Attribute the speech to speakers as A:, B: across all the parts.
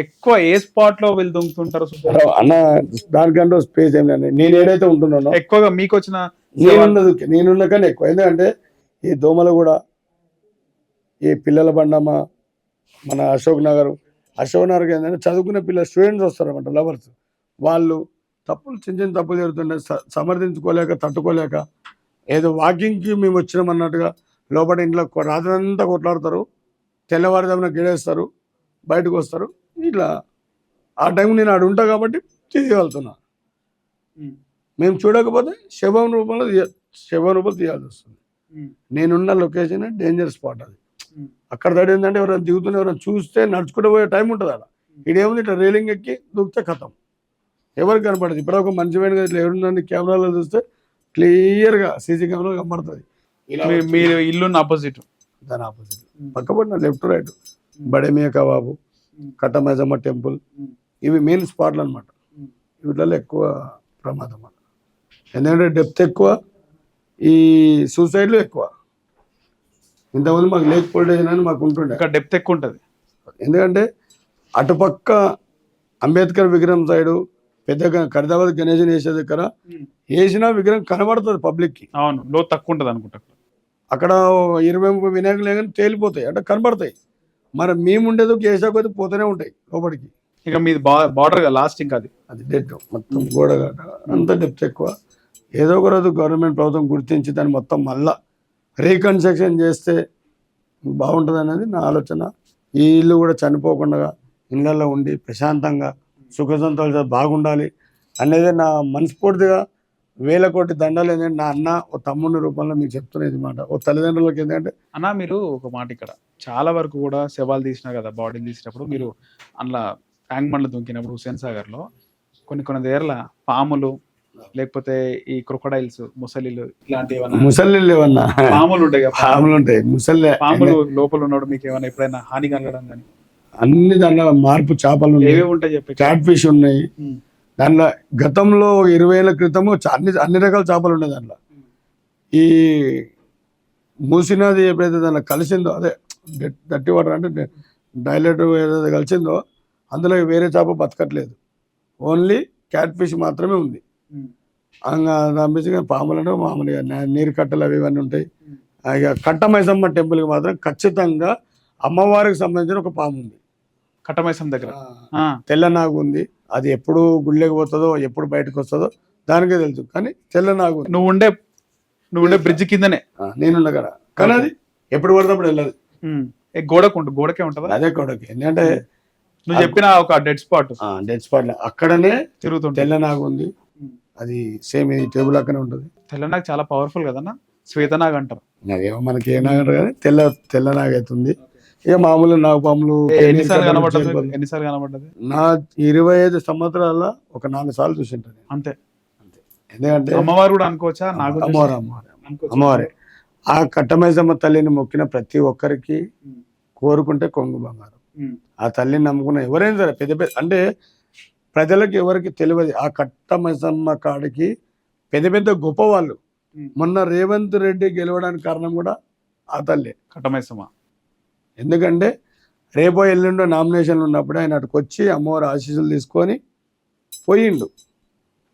A: ఎక్కువ ఏ స్పాట్ లో వీళ్ళు దుంకుతుంటారు
B: అన్న? దానికంటే స్పేస్ ఏం లేదు. నేను ఏదైతే ఉంటున్నానో
A: ఎక్కువగా మీకు వచ్చిన
B: నేనున్న కానీ ఎక్కువ. ఎందుకంటే ఈ దోమలు కూడా, ఈ పిల్లల బండమ్మ, మన అశోక్ నగర్ ఏంటంటే చదువుకునే పిల్లలు స్టూడెంట్స్ వస్తారన్నమాట, లవర్స్. వాళ్ళు తప్పులు చిన్న చిన్న తప్పులు జరుగుతుంటే సమర్థించుకోలేక, తట్టుకోలేక, ఏదో వాకింగ్కి మేము వచ్చినాం అన్నట్టుగా లోపల ఇంట్లో రాత్రి అంతా కొట్లాడతారు, తెల్లవారుజామున గిడేస్తారు, బయటకు వస్తారు. ఇట్లా ఆ టైం నేను ఆడు ఉంటా కాబట్టి తీయగలుగుతున్నా. మేము చూడకపోతే శవం రూపంలో తీయాల్సి వస్తుంది. నేనున్న లొకేషన్ డేంజర్ స్పాట్ అది. అక్కడ తడి ఏంటంటే ఎవరైనా దిగుతున్న ఎవరైనా చూస్తే నడుచుకుంటూ పోయే టైం ఉంటుంది అలా. ఇదేముంది, ఇట్లా రైలింగ్ ఎక్కి దూకితే కథం, ఎవరికి కనపడదు. ఇప్పుడు ఒక మంచి వేడిగా ఇట్లా ఎవరుందండి కెమెరాలో చూస్తే క్లియర్గా సీసీ కెమెరా కనపడుతుంది.
A: మీరు ఇల్లు ఆపోజిట్,
B: దాని ఆపోజిట్ పక్కపడిన left right Bademiya kebab, Kattamaisamma temple, ఇవి మెయిన్ స్పాట్లు అనమాట. వీటిలో ఎక్కువ ప్రమాదం అన్నమాట. ఎందుకంటే డెప్త్ ఎక్కువ, ఈ సూసైడ్లు ఎక్కువ. ఇంతకుముందు మాకు లేక్ పొలిటేషన్ అని మాకు ఉంటుండే,
A: డెప్త్ ఎక్కువ ఉంటుంది.
B: ఎందుకంటే అటుపక్క అంబేద్కర్ విగ్రహం సైడు పెద్ద ఖరీదాబాద్ గణేష్ వేసే దగ్గర వేసిన విగ్రహం కనబడుతుంది పబ్లిక్కి.
A: అవును, లో తక్కువ ఉంటుంది అనుకుంటా.
B: అక్కడ 20-30 వినాయకులు కానీ తేలిపోతాయి అంటే కనబడతాయి. మరి మేము ఉండేది వేసా కొద్ది పోతూనే ఉంటాయి లోపలికి.
A: ఇక మీది బార్డర్ లాస్ట్ ఇంకా
B: అది డెప్త్ మొత్తం గోడ అంత డెప్త్ ఎక్కువ. ఏదో ఒక రోజు గవర్నమెంట్ ప్రభుత్వం గుర్తించి దాన్ని మొత్తం మళ్ళా రీకన్స్ట్రక్షన్ చేస్తే బాగుంటుంది అనేది నా ఆలోచన. ఈ ఇల్లు కూడా చనిపోకుండా ఇళ్ళల్లో ఉండి ప్రశాంతంగా సుఖ సంతోషాలు బాగుండాలి అనేది నా మనస్ఫూర్తిగా 1000 కోటి దండాలు. ఏంటంటే నా అన్న ఓ తమ్ముడి రూపంలో మీకు చెప్తున్నది మాట. ఓ తల్లిదండ్రులకి ఏంటంటే
A: అన్న, మీరు ఒక మాట, ఇక్కడ చాలా వరకు కూడా శవాలు తీసినా కదా, బాడీలు తీసినప్పుడు మీరు అందులో ట్యాంక్ బండ్లు దుంకినప్పుడు హుస్సేన్ సాగర్లో కొన్ని దగ్గర పాములు, లేకపోతే ఈ క్రొకడైల్స్, ముసలిలు, ఇలాంటివి
B: ముసలిళ్ళు ఏమన్నా
A: పాములు ఉంటాయి కదా,
B: పాములు ఉంటాయి.
A: పాములు లోపల ఉన్నాడు మీకు ఏమైనా ఎప్పుడైనా హాని కలగడం కానీ?
B: అన్ని దాంట్లో మార్పు చేపలు
A: ఏవి ఉంటాయి చెప్పి,
B: క్యాట్ ఫిష్ ఉన్నాయి దాంట్లో. గతంలో 20 ఏళ్ళ క్రితము అన్ని రకాల చేపలు ఉన్నాయి దాంట్లో. ఈ మూసినది ఎప్పుడైతే దాంట్లో కలిసిందో, అదే డర్టీ వాటర్ అంటే డైలెట్ ఏదైతే కలిసిందో, అందులో వేరే చేప బతకట్లేదు, ఓన్లీ క్యాట్ ఫిష్ మాత్రమే ఉంది. దాని పాములు అంటే మామూలుగా నీరు కట్టలు అవి ఇవన్నీ ఉంటాయి. ఇక కట్టమైసమ్మ టెంపుల్కి మాత్రం ఖచ్చితంగా అమ్మవారికి సంబంధించిన ఒక పాము ఉంది
A: కట్టమైసమ్మ దగ్గర.
B: తెల్లనాగు ఉంది. అది ఎప్పుడు గుళ్ళకి పోతుందో, ఎప్పుడు బయటకు వస్తుందో దానికే తెలుసు. కానీ తెల్లనాగు
A: నువ్వు ఉండే బ్రిడ్జ్ కిందనే
B: నేనుండ కదా, కానీ అది ఎప్పుడు పడినప్పుడు వెళ్ళదు.
A: గోడకే ఉంటుంది.
B: అదే గోడకి. ఎందుకంటే
A: నువ్వు చెప్పిన ఒక డెడ్ స్పాట్
B: అక్కడనే
A: తిరుగుతుంది.
B: తెల్లనాగు ఉంది. అది సేమ్ ఈ టేబుల్ అక్కనే ఉంటుంది.
A: తెల్లనాగు చాలా పవర్ఫుల్ కదన్నా, శ్వేతనాగ్ అంటారు.
B: అదేమో మనకి ఏ నాగ కానీ తెల్లనాగు అవుతుంది. ఇక మామూలు నాగపాములు
A: ఎన్నిసార్లు కనబడ్డది?
B: నా 25 సంవత్సరాల ఒక 4 సార్లు చూసింటాను
A: అంతే.
B: ఎందుకంటే
A: అమ్మవారు కూడా అనుకోవచ్చా?
B: అమ్మవారే. ఆ కట్టమైసమ్మ తల్లిని మొక్కిన ప్రతి ఒక్కరికి కోరుకుంటే కొంగు బంగారం. ఆ తల్లిని నమ్ముకున్న ఎవరైనా సరే పెద్ద అంటే ప్రజలకు ఎవరికి తెలియదు. ఆ కట్టమైసమ్మ కాడికి పెద్ద గొప్ప వాళ్ళు. మొన్న రేవంత్ రెడ్డి గెలవడానికి కారణం కూడా ఆ తల్లి
A: కట్టమైసమ్మ.
B: ఎందుకంటే రేపో ఎల్లుండో నామినేషన్లు ఉన్నప్పుడు ఆయన అటుకు వచ్చి అమ్మవారి ఆశీస్సులు తీసుకొని పోయిండు,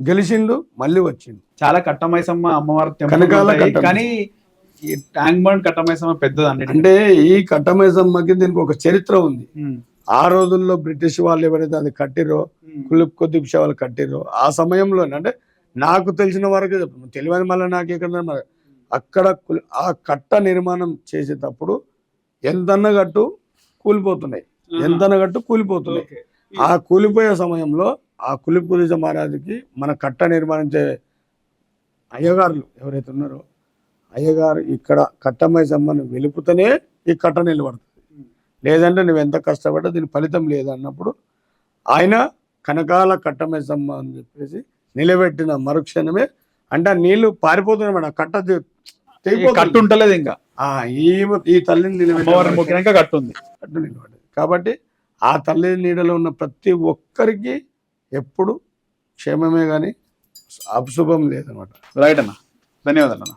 B: గెలిచిండు, మళ్ళీ వచ్చిండు.
A: చాలా కట్టమైసమ్మ అమ్మవారి
B: కనకాల
A: కానీ ఈ ట్యాంక్ బండ్ కట్టమైసమ్మ పెద్దది.
B: అంటే ఈ కట్టమైసమ్మకి దీనికి ఒక చరిత్ర ఉంది. ఆ రోజుల్లో బ్రిటిష్ వాళ్ళు ఎవరైతే అది కట్టిరో, కుతుబ్ షా వాళ్ళు కట్టిరో, ఆ సమయంలో అంటే నాకు తెలిసిన వరకు చెప్తాను, తెలియని మళ్ళీ నాకు ఎక్కడ అక్కడ ఆ కట్ట నిర్మాణం చేసేటప్పుడు ఎంతన్న గట్టు కూలిపోతున్నాయి. ఆ కూలిపోయే సమయంలో ఆ కులిపురుష మహారాజుకి మన కట్ట నిర్మాణించే అయ్యగారులు ఎవరైతే ఉన్నారో, అయ్యగారు ఇక్కడ కట్టమైసమ్మను వెలుపుతూనే ఈ కట్ట నిలబడుతుంది, లేదంటే నువ్వు ఎంత కష్టపడ్డా దీని ఫలితం లేదన్నప్పుడు ఆయన కనకాల కట్టమైసమ్మ అని చెప్పేసి నిలబెట్టిన మరుక్షణమే అంటే నీళ్లు పారిపోతున్నాయి.
A: కట్టు ఉంటలేదు ఇంకా.
B: ఈ తల్లిని
A: నిలబెట్టినాక కట్టు
B: నిలబడ్డది. కాబట్టి ఆ తల్లి నీడలో ఉన్న ప్రతి ఒక్కరికి ఎప్పుడు క్షేమమే కానీ అశుభం లేదనమాట.
A: రైట్ అన్న, ధన్యవాదాలు అన్న.